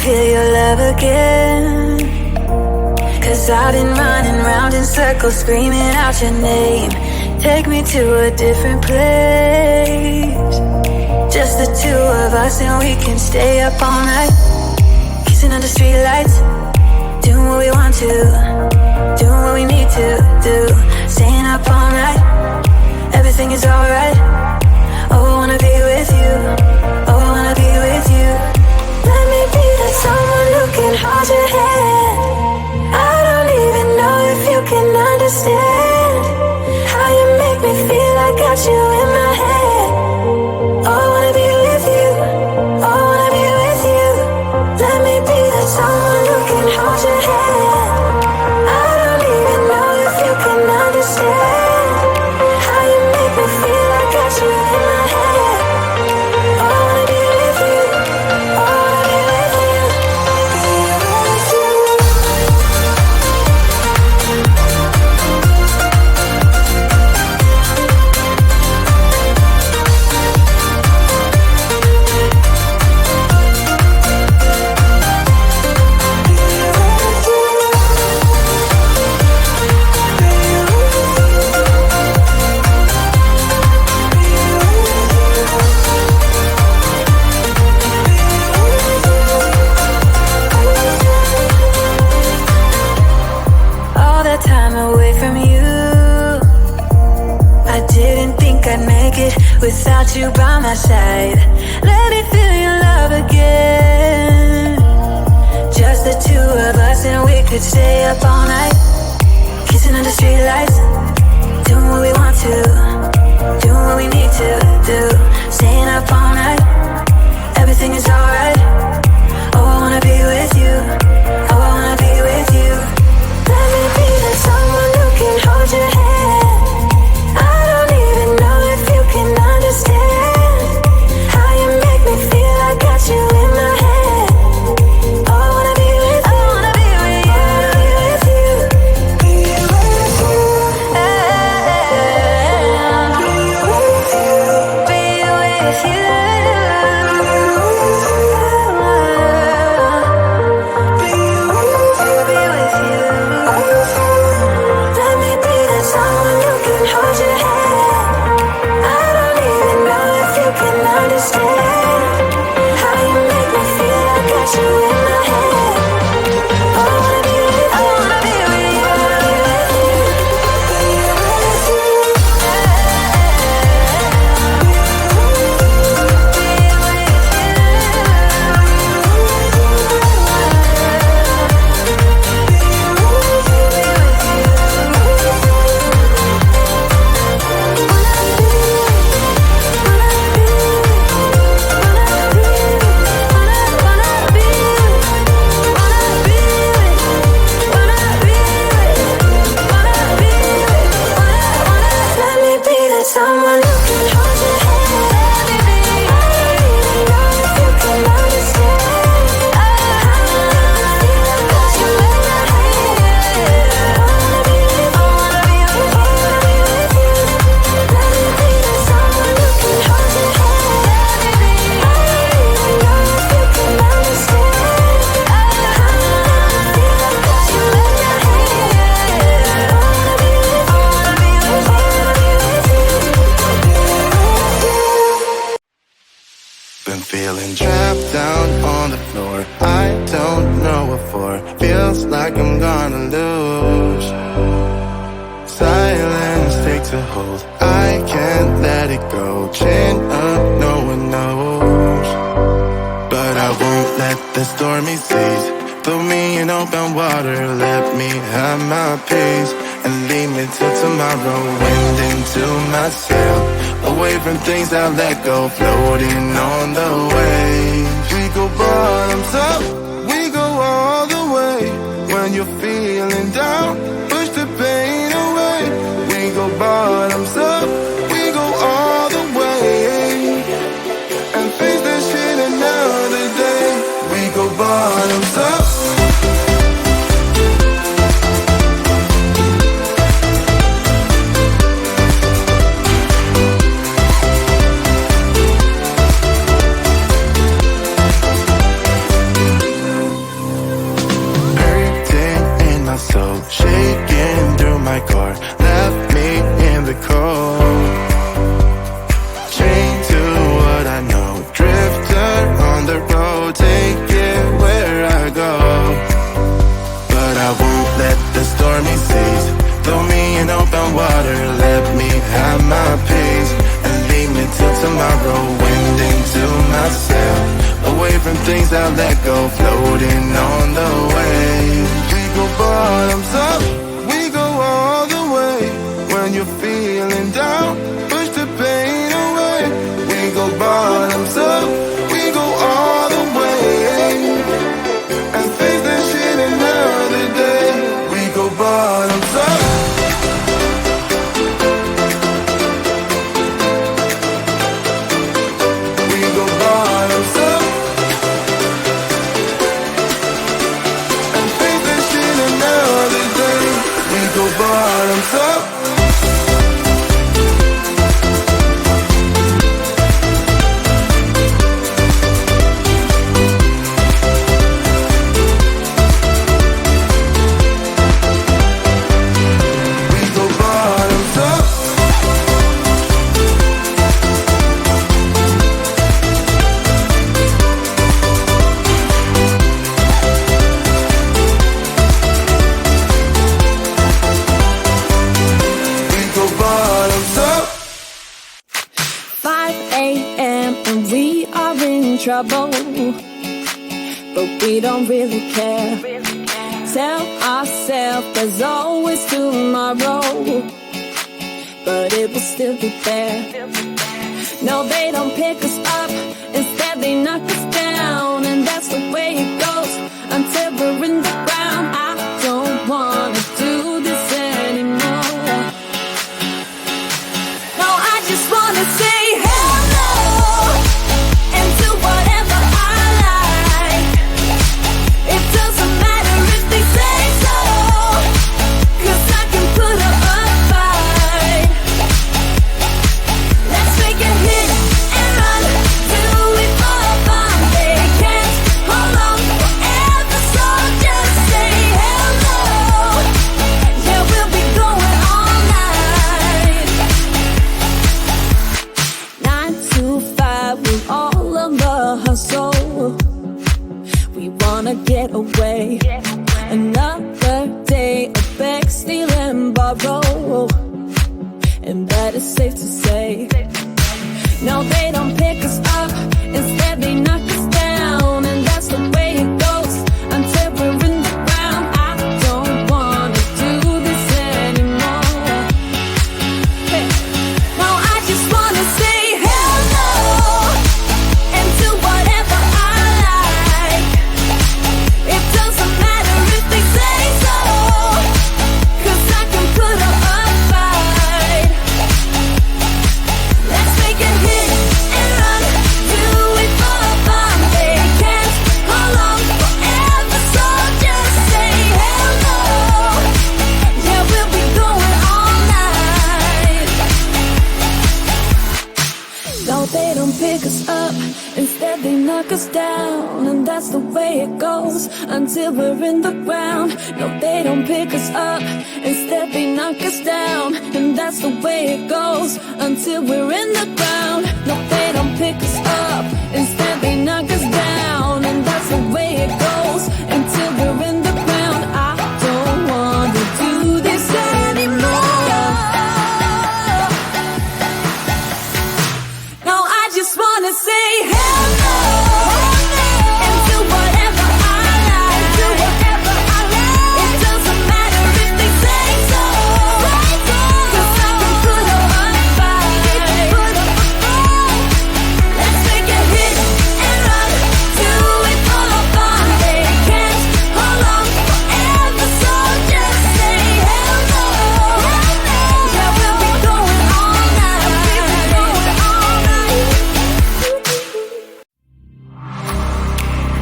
feel your love again. 'Cause I've been running round in circles, screaming out your name. Take me to a different place, just the two of us, and we can stay up all night, kissing under streetlights, doing what we want to, doing what we need to do, staying up all night. Everything is alright. Oh, I wanna be with you. Oh, I wanna be with you. Let me be that someone who can hold your hand. I don't even know if you can understand how you make me feel. I got you in my head. Oh, I wanna be with you. Oh, I wanna be with you. Let me be that someone who can hold your hand. I don't even know if you can understand how you make me feel. I got you in my head. Oh, I wanna be with you. Oh, I wanna be with you. Time away from you, I didn't think I'd make it without you by my side. Let me feel your love again, just the two of us, and we could stay up all night, kissing under streetlights, doing what we want to, doing what we need to do, staying up all night. Everything is alright. Oh, I wanna be with you. Oh, I wanna be with you. Let me be that someone who can hold your hand. I don't even know if you can understand how you make me feel. I got you in my head. Oh, I wanna be with you. I wanna be with you. I wanna be with you. Be with you. Be with you. Feeling trapped down on the floor, I don't know what for. Feels like I'm gonna lose. Silence takes a hold, I can't let it go. Chain up, no one knows. But I won't let the stormy seas throw me in open water. Let me have my peace and leave me till tomorrow. Wind into my sail, away from things I let go, floating on the waves. We go bottoms up, we go all the way. When you're feeling down, push the pain away. We go bottoms up, we go all the way, and face that shit another day. We go bottoms up. shaking through my car, left me in the cold. Chained to what I know, drifter on the road, take it where I go. But I won't let the stormy seas throw me in open water. Let me have my peace and leave me till tomorrow. Wind into myself, away from things I let go, floating on the waves. We go bottoms up, we go all the way. When you're feeling down, push the pain away. We go bottoms up, we go all the way, and face that shit another day. We go bottoms up. We go bottoms up, and face that shit another day. We go bottoms up. Trouble, but we don't really care. Tell ourselves there's always tomorrow, but it will still be there. No, they don't pick us up, instead they knock us down, and that's the way it goes until we're in the ground. I don't wanna do this anymore. No, I just wanna say hello and do whatever I like. It doesn't matter if they say so, 'cause I can put up a fight. Let's make a hit and run till we fall apart. They can't hold on forever, so just say hello. Yeah, we'll be going all night. 9 to 5, we're all on the hustle. We wanna get away. Another day of beg, steal and borrow, and that is safe to say. No, they don't pick us up, instead they knock us down, and that's the way it goes until we're in the ground. I don't wanna do this anymore. Hey. No, I just wanna say hello and do whatever I like. It doesn't matter if they say so, 'cause I can put up a fight. Let's make a hit and run till we fall apart. They can't hold on forever, so just say hello. Yeah, we'll be going all night. No, they don't pick us up, instead they knock us down, and that's the way it goes until we're in the ground. No, they don't pick us up, instead they knock us down, and that's the way it goes until we're in the ground. No, they don't pick us up, instead they knock us down, and that's the way it goes until we're in the ground. I don't wanna do this anymore. No, I just wanna say hello and do whatever I like. It doesn't matter if they say so, 'cause I can put up a fight. Let's make a hit and run till we fall apart. They can't hold on forever, so just say hello. Yeah, we'll be going all night.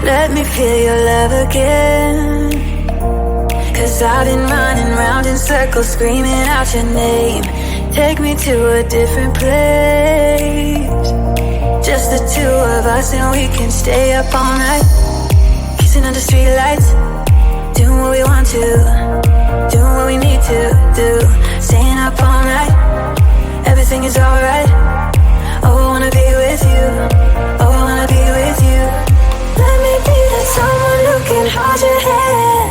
Let me feel your love again, 'cause I've been running round in circles, screaming out your name. Take me to a different place, just the two of us, and we can stay up all night, kissing under street lights, doing what we want to, doing what we need to do, staying up all night, everything is alright. Oh, I wanna be with you, oh, I wanna be with you. Let me be that someone who can hold your hand.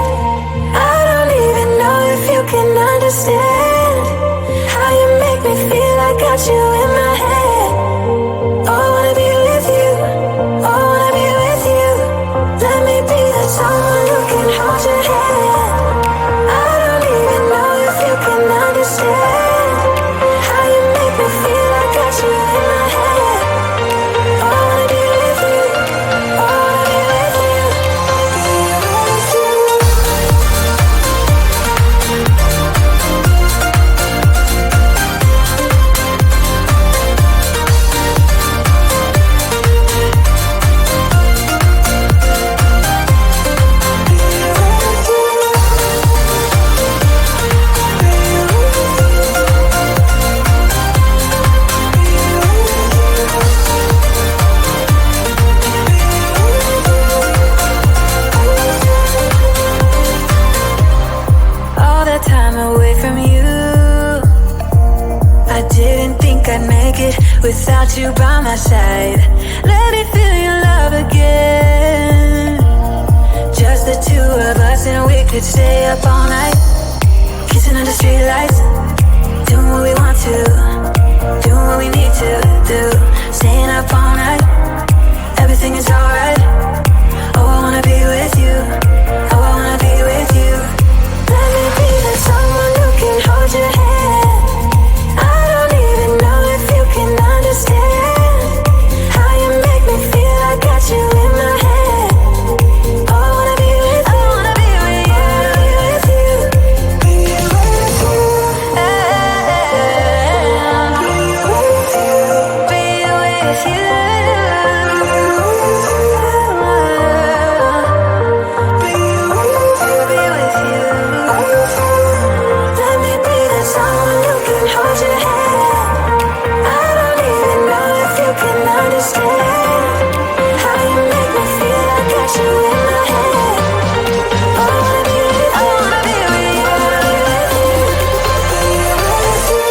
I don't even know if you can understand how you make me feel. I got you in my head. Oh, I wanna be with you, oh, I wanna be with you. Let me be that someone who can hold your hand. I don't even know if you can understand how you make me feel. I got you in my head. Oh, I wanna be with you, oh, I wanna be with you, be with you. All that time away from you, I didn't think I'd make it without you by my side. Let me feel your love again. Just the two of us and we could stay up all night, kissing under streetlights, doing what we want to, doing what we need to do, staying up all night, everything is alright. Oh, I wanna be with you, oh, I wanna be with you. Let me be the someone who can hold your hand. I don't even know if you can understand how you make me feel. I got you in my head. Oh, I wanna be with you, I wanna be with you, be with you, be with you, be with you. Let me be the someone who can hold your hand. I don't even know if you can understand how you make me feel. I got you in my head. Oh, I wanna be with you, I wanna be with you, be with you,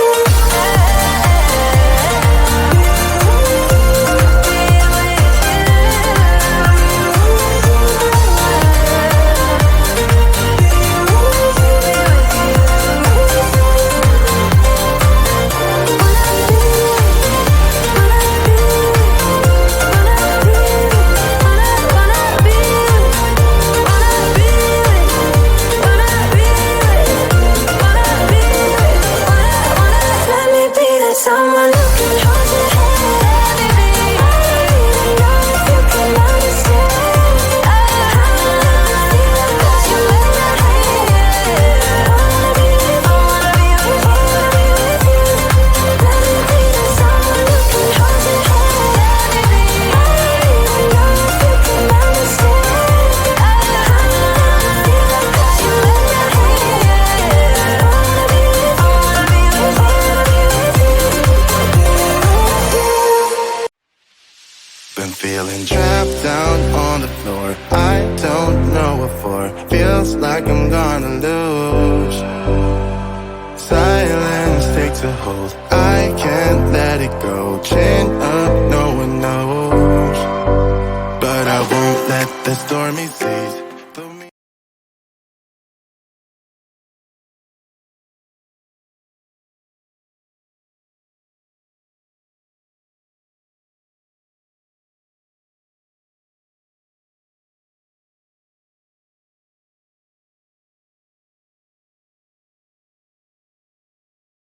be with you. Let me be that someone who can hold your hand. Let me be. I don't even know if you can understand how you make me feel. I got you in my head. I wanna be with you, I wanna be with you, be with you. Let me be that someone who can hold your hand. Let me be. I don't even know if you can understand how you make me feel. I got you in my head. I wanna be with you, I wanna be with you, be with you. Been feeling trapped down on the floor. I don't know what for. Feels like I'm gonna lose. Silence takes a hold. I can't let it go. Chain up, no one knows. But I won't let the stormy seas